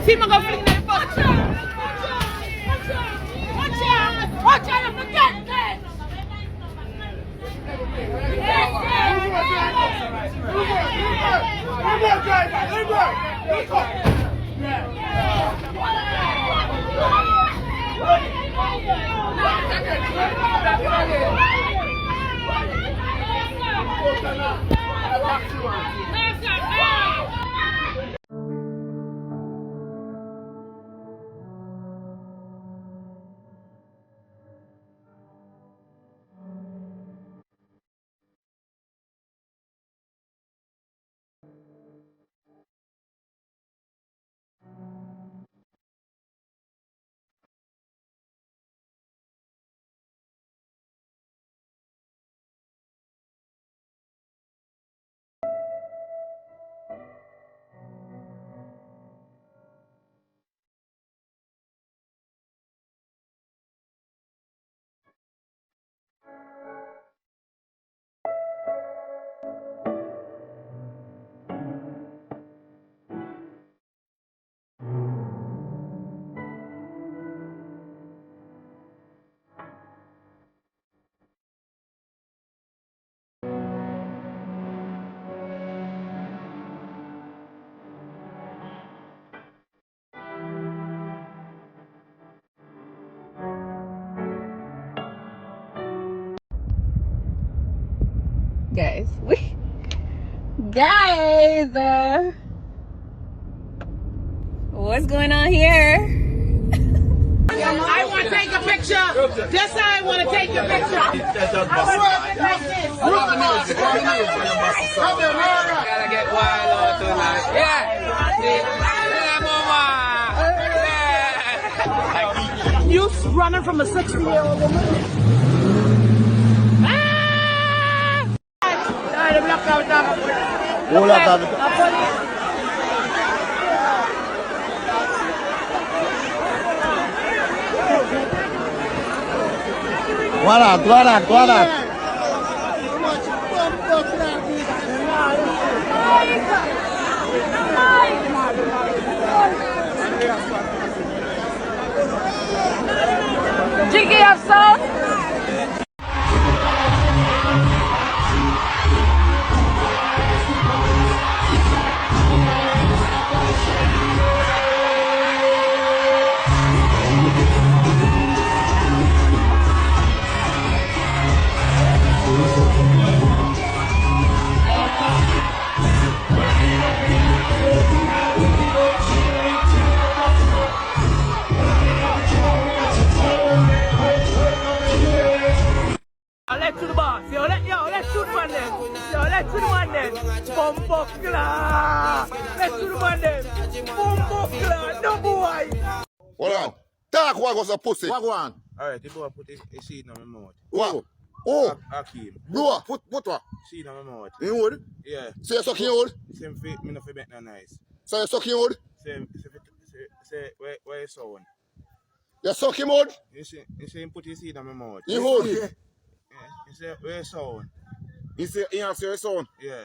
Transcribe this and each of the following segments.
See me go fling them bus. Watch out! Watch out! You forget me! Guys, what's going on here? I want to take a picture. Just I want to take a picture. I want to like this. Gotta get wild out tonight. Yeah. You running from a 60-year-old woman. Guarda. Jiggy have some? Let's shoot the boss. Let's shoot one then. Let's shoot one then. Bumbuckler. Let's shoot one then. Bumbuckler. No boy. Hold on. Talk what was a pussy. What one? Alright, the boy put his seed in my mouth. What? Oh. Hakeem. Bro. Put what? Seed in my mouth. In wood? Yeah. So you're sucking your wood? Same fit, me no fit make no nice. So you're sucking your wood? Say, where you sound? You're sucking wood? You say him put his seed in my mouth. You wood? Yeah. You say, where you sound? He say, he answer your son. Yeah.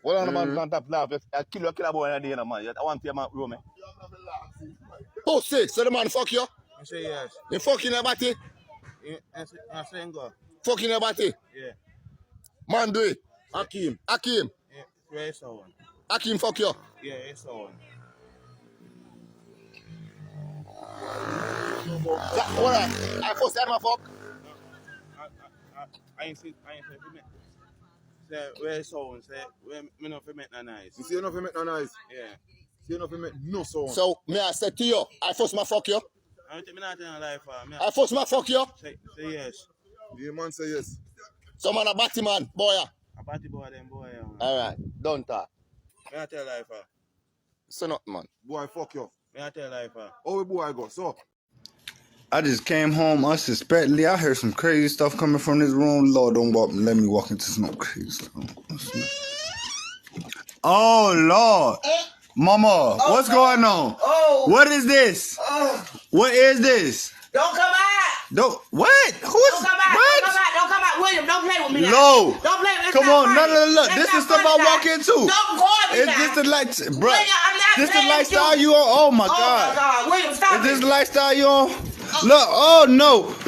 Well, on man can't laugh. I kill a boy in a day, man. I want to man room. Pussy. So the man fuck you? You say yes. You fucking your body? I say go. Fucking your body? Yeah. Man do it. Hakeem. Yeah. Where you sound? Hakeem fuck you. Yeah, you sound. Hold on. I first time I fuck. I ain't say me. Say where sound, say where me no fit make no nice. You see enough to make no noise. Yeah. See enough to make no sound. So me I say to you, I first my fuck you. I don't think me not telling a lie for me. I first my fuck you. Say yes. The man say yes. So man a batty man, boy. A party boy them boy. Alright, don't talk. Me not tell a lie for. So not man. Boy, fuck you. Me not tell a lie for. How the boy go? So, I just came home unsuspectedly. I heard some crazy stuff coming from this room. Lord, don't let me walk into some crazy stuff. Oh, Lord. Mama, what's going on? Oh. What is this? Oh. What is this? Don't come out. What? Who's Don't come out. what? Don't come out. William, don't play with me now. No. Don't play with me. Come on, no. Look, That's this is not stuff I funny walk now. into. Don't call me Is now. this the lifestyle, bro? William, I'm not This the playing with lifestyle you. you on? Oh my Oh God. my God, William, stop Is this it. the lifestyle you on? Look, oh no.